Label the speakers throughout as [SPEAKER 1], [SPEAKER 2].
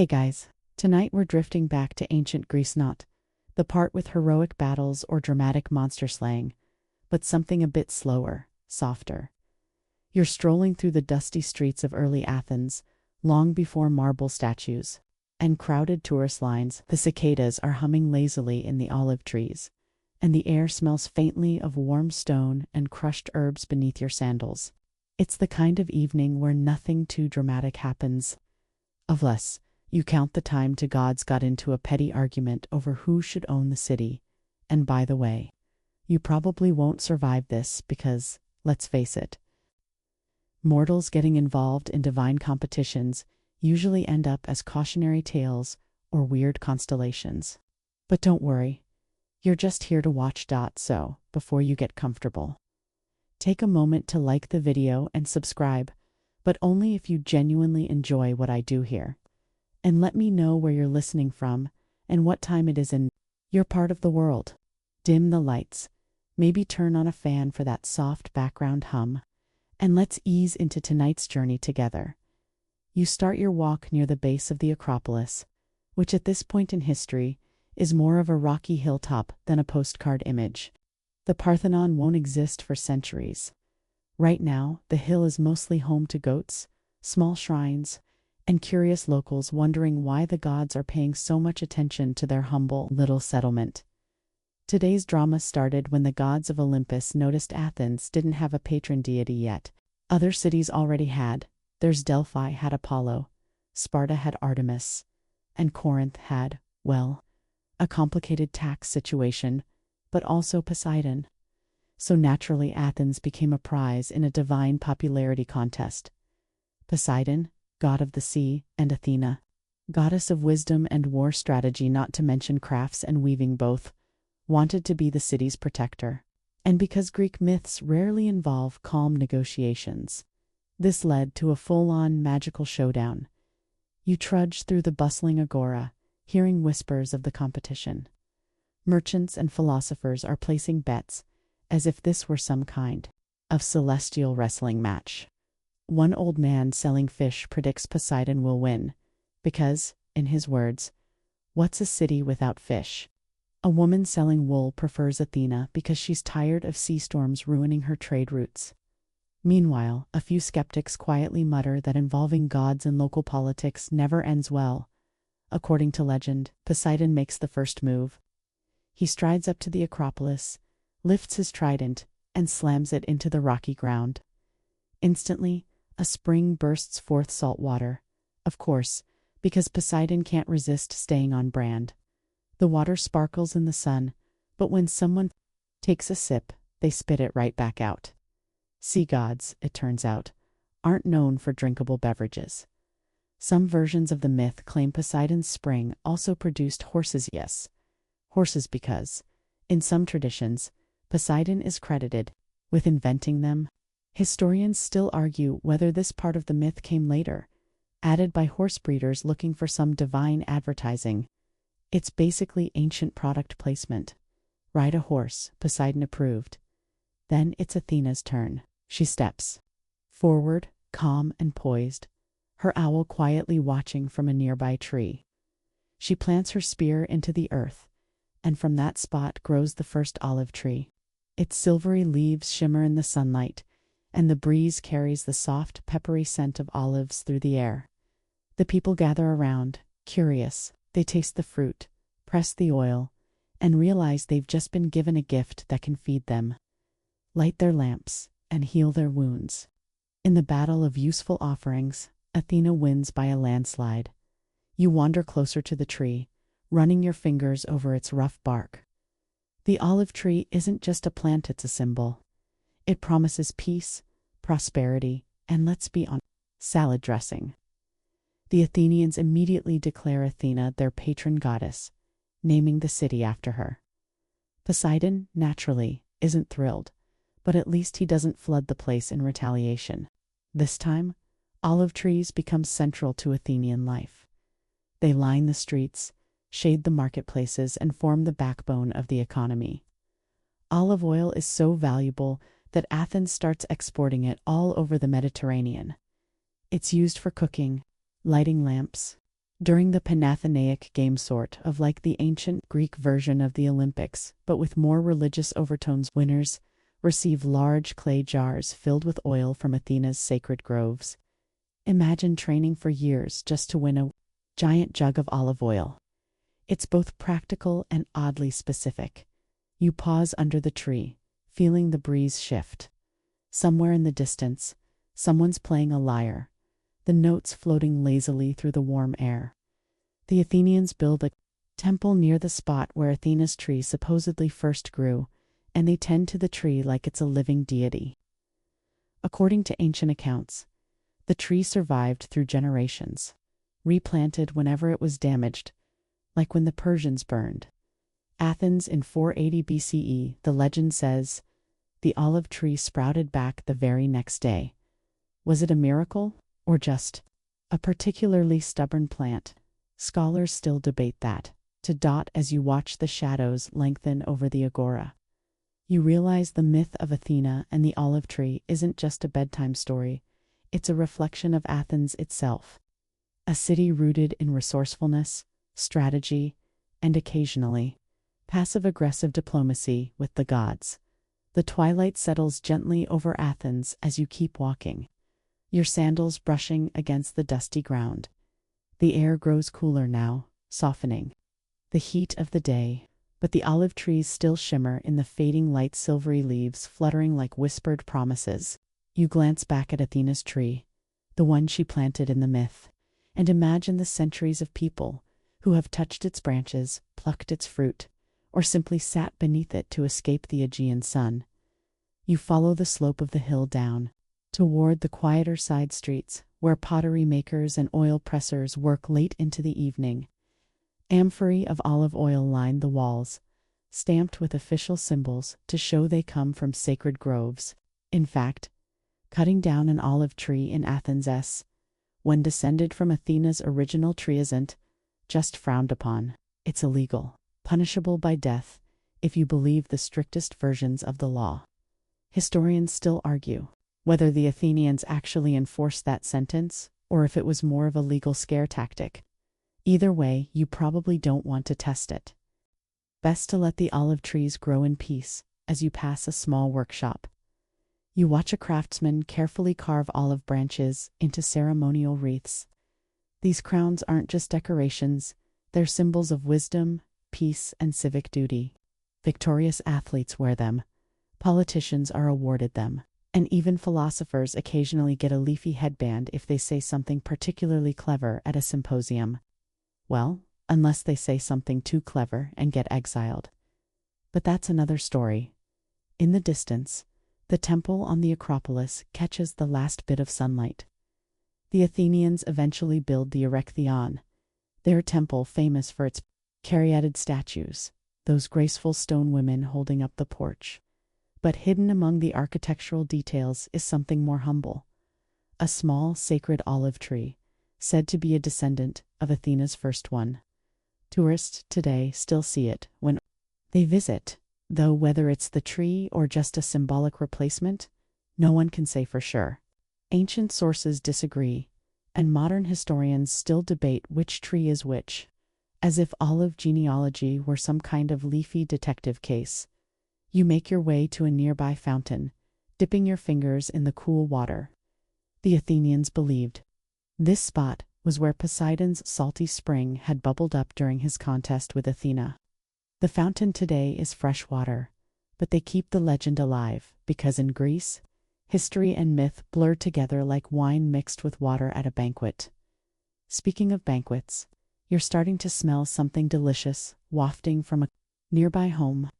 [SPEAKER 1] Hey guys, tonight we're drifting back to ancient Greece, not the part with heroic battles or dramatic monster slaying, but something a bit slower, softer. You're strolling through the dusty streets of early Athens, long before marble statues and crowded tourist lines. The cicadas are humming lazily in the olive trees, and the air smells faintly of warm stone and crushed herbs beneath your sandals. It's the kind of evening where nothing too dramatic happens. Unless you count the time two gods got into a petty argument over who should own the city. And by the way, you probably won't survive this because, let's face it, mortals getting involved in divine competitions usually end up as cautionary tales or weird constellations. But don't worry, you're just here to watch. So, before you get comfortable, take a moment to like the video and subscribe, but only if you genuinely enjoy what I do here. And let me know where you're listening from and what time it is in your part of the world. Dim the lights, maybe turn on a fan for that soft background hum, and let's ease into tonight's journey together. You start your walk near the base of the Acropolis, which at this point in history is more of a rocky hilltop than a postcard image. The Parthenon won't exist for centuries. Right now, the hill is mostly home to goats, small shrines, and curious locals wondering why the gods are paying so much attention to their humble little settlement. Today's drama started when the gods of Olympus noticed Athens didn't have a patron deity yet. Other cities already had. There's Delphi had Apollo, Sparta had Artemis, and Corinth had, well, a complicated tax situation, but also Poseidon. So naturally Athens became a prize in a divine popularity contest. Poseidon, god of the sea, and Athena, goddess of wisdom and war strategy, not to mention crafts and weaving, both wanted to be the city's protector. And because Greek myths rarely involve calm negotiations, this led to a full-on magical showdown. You trudge through the bustling agora, hearing whispers of the competition. Merchants and philosophers are placing bets, as if this were some kind of celestial wrestling match. One old man selling fish predicts Poseidon will win, because, in his words, what's a city without fish? A woman selling wool prefers Athena because she's tired of sea storms ruining her trade routes. Meanwhile, a few skeptics quietly mutter that involving gods in local politics never ends well. According to legend, Poseidon makes the first move. He strides up to the Acropolis, lifts his trident, and slams it into the rocky ground. Instantly, a spring bursts forth salt water, of course, because Poseidon can't resist staying on brand. The water sparkles in the sun, but when someone takes a sip, they spit it right back out. Sea gods, it turns out, aren't known for drinkable beverages. Some versions of the myth claim Poseidon's spring also produced horses. Yes, horses, because, in some traditions, Poseidon is credited with inventing them. Historians still argue whether this part of the myth came later, added by horse breeders looking for some divine advertising. It's basically ancient product placement. Ride a horse, Poseidon approved. Then it's Athena's turn. She steps forward, calm and poised, her owl quietly watching from a nearby tree. She plants her spear into the earth, and from that spot grows the first olive tree. Its silvery leaves shimmer in the sunlight, and the breeze carries the soft, peppery scent of olives through the air. The people gather around, curious. They taste the fruit, press the oil, and realize they've just been given a gift that can feed them, light their lamps, and heal their wounds. In the battle of useful offerings, Athena wins by a landslide. You wander closer to the tree, running your fingers over its rough bark. The olive tree isn't just a plant, it's a symbol. It promises peace, prosperity, and, let's be honest, salad dressing. The Athenians immediately declare Athena their patron goddess, naming the city after her. Poseidon, naturally, isn't thrilled, but at least he doesn't flood the place in retaliation. This time, olive trees become central to Athenian life. They line the streets, shade the marketplaces, and form the backbone of the economy. Olive oil is so valuable that Athens starts exporting it all over the Mediterranean. It's used for cooking, lighting lamps, during the Panathenaic Games, sort of like the ancient Greek version of the Olympics, but with more religious overtones. Winners receive large clay jars filled with oil from Athena's sacred groves. Imagine training for years just to win a giant jug of olive oil. It's both practical and oddly specific. You pause under the tree, feeling the breeze shift. Somewhere in the distance, someone's playing a lyre, the notes floating lazily through the warm air. The Athenians build a temple near the spot where Athena's tree supposedly first grew, and they tend to the tree like it's a living deity. According to ancient accounts, the tree survived through generations, replanted whenever it was damaged, like when the Persians burned Athens in 480 BCE. The legend says the olive tree sprouted back the very next day. Was it a miracle, or just a particularly stubborn plant? Scholars still debate that. To dot as you watch the shadows lengthen over the agora, you realize the myth of Athena and the olive tree isn't just a bedtime story, it's a reflection of Athens itself. A city rooted in resourcefulness, strategy, and occasionally passive-aggressive diplomacy with the gods. The twilight settles gently over Athens as you keep walking, your sandals brushing against the dusty ground. The air grows cooler now, softening the heat of the day, but the olive trees still shimmer in the fading light, silvery leaves fluttering like whispered promises. You glance back at Athena's tree, the one she planted in the myth, and imagine the centuries of people who have touched its branches, plucked its fruit, or simply sat beneath it to escape the Aegean sun. You follow the slope of the hill down, toward the quieter side streets, where pottery makers and oil pressers work late into the evening. Amphorae of olive oil line the walls, stamped with official symbols to show they come from sacred groves. In fact, cutting down an olive tree in Athens, when descended from Athena's original tree, isn't just frowned upon. It's illegal, punishable by death, if you believe the strictest versions of the law. Historians still argue whether the Athenians actually enforced that sentence, or if it was more of a legal scare tactic. Either way, you probably don't want to test it. Best to let the olive trees grow in peace as you pass a small workshop. You watch a craftsman carefully carve olive branches into ceremonial wreaths. These crowns aren't just decorations, they're symbols of wisdom, peace, and civic duty. Victorious athletes wear them, politicians are awarded them, and even philosophers occasionally get a leafy headband if they say something particularly clever at a symposium. Well, unless they say something too clever and get exiled. But that's another story. In the distance, the temple on the Acropolis catches the last bit of sunlight. The Athenians eventually build the Erechtheion, their temple famous for its caryatid statues, those graceful stone women holding up the porch. But hidden among the architectural details is something more humble. A small sacred olive tree, said to be a descendant of Athena's first one. Tourists today still see it when they visit, though whether it's the tree or just a symbolic replacement, no one can say for sure. Ancient sources disagree, and modern historians still debate which tree is which, as if olive genealogy were some kind of leafy detective case. You make your way to a nearby fountain, dipping your fingers in the cool water. The Athenians believed this spot was where Poseidon's salty spring had bubbled up during his contest with Athena. The fountain today is fresh water, but they keep the legend alive because in Greece, history and myth blur together like wine mixed with water at a banquet. Speaking of banquets, you're starting to smell something delicious wafting from a nearby home,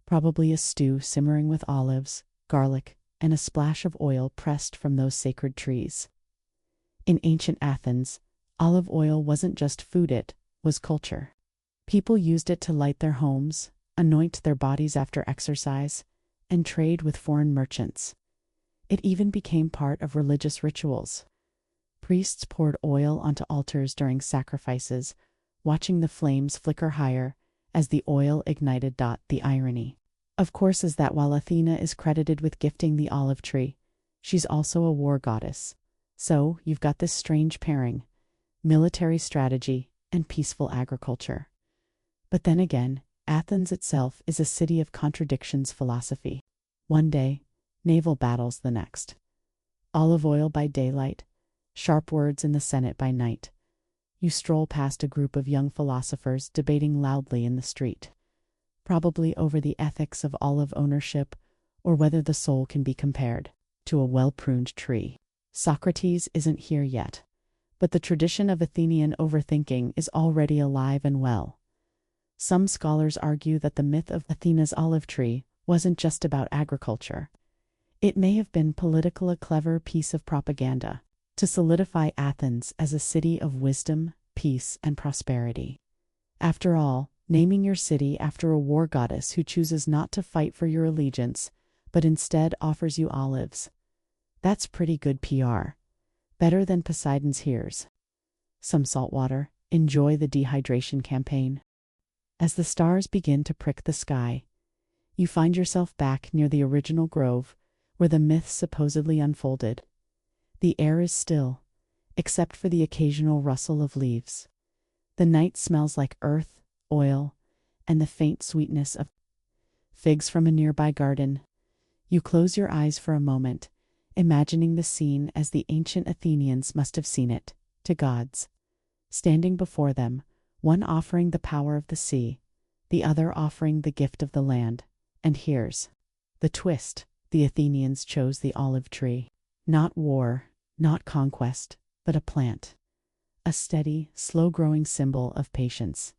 [SPEAKER 1] probably a stew simmering with olives, garlic, and a splash of oil pressed from those sacred trees. In ancient Athens, olive oil wasn't just food, it was culture. People used it to light their homes, anoint their bodies after exercise, and trade with foreign merchants. It even became part of religious rituals. Priests poured oil onto altars during sacrifices, watching the flames flicker higher as the oil ignited. The irony, of course, is that while Athena is credited with gifting the olive tree, she's also a war goddess. So you've got this strange pairing: military strategy and peaceful agriculture. But then again, Athens itself is a city of contradictions philosophy. One day, naval battles the next. Olive oil by daylight, sharp words in the Senate by night. You stroll past a group of young philosophers debating loudly in the street, probably over the ethics of olive ownership or whether the soul can be compared to a well-pruned tree. Socrates isn't here yet, but the tradition of Athenian overthinking is already alive and well. Some scholars argue that the myth of Athena's olive tree wasn't just about agriculture. It may have been political, a clever piece of propaganda to solidify Athens as a city of wisdom, peace, and prosperity. After all, naming your city after a war goddess who chooses not to fight for your allegiance, but instead offers you olives. That's pretty good PR. Better than Poseidon's here's some salt water, enjoy the dehydration campaign. As the stars begin to prick the sky, you find yourself back near the original grove where the myth supposedly unfolded. The air is still, except for the occasional rustle of leaves. The night smells like earth, oil, and the faint sweetness of figs from a nearby garden. You close your eyes for a moment, imagining the scene as the ancient Athenians must have seen it, to gods. Standing before them, one offering the power of the sea, the other offering the gift of the land. And here's the twist: the Athenians chose the olive tree. Not war, not conquest, but a plant. A steady, slow-growing symbol of patience.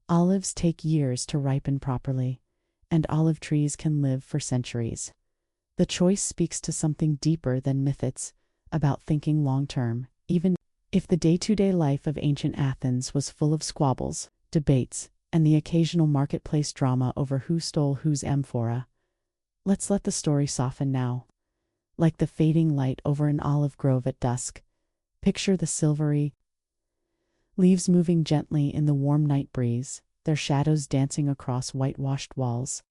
[SPEAKER 1] Olives take years to ripen properly, and olive trees can live for centuries. The choice speaks to something deeper than myths, about thinking long-term. Even if the day-to-day life of ancient Athens was full of squabbles, debates, and the occasional marketplace drama over who stole whose amphora, let's let the story soften now. Like the fading light over an olive grove at dusk, picture the silvery leaves moving gently in the warm night breeze, their shadows dancing across whitewashed walls.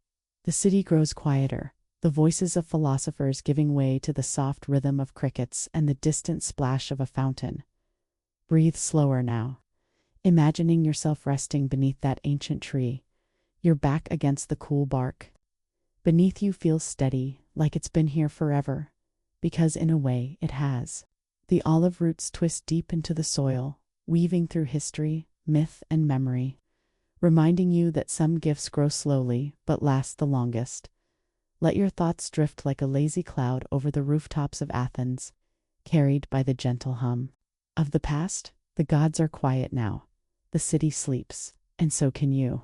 [SPEAKER 1] The city grows quieter, the voices of philosophers giving way to the soft rhythm of crickets and the distant splash of a fountain. Breathe slower now, imagining yourself resting beneath that ancient tree, your back against the cool bark. Beneath you feels steady, like it's been here forever, because in a way it has. The olive roots twist deep into the soil, weaving through history, myth, and memory, reminding you that some gifts grow slowly but last the longest. Let your thoughts drift like a lazy cloud over the rooftops of Athens, carried by the gentle hum of the past. The gods are quiet now. The city sleeps, and so can you.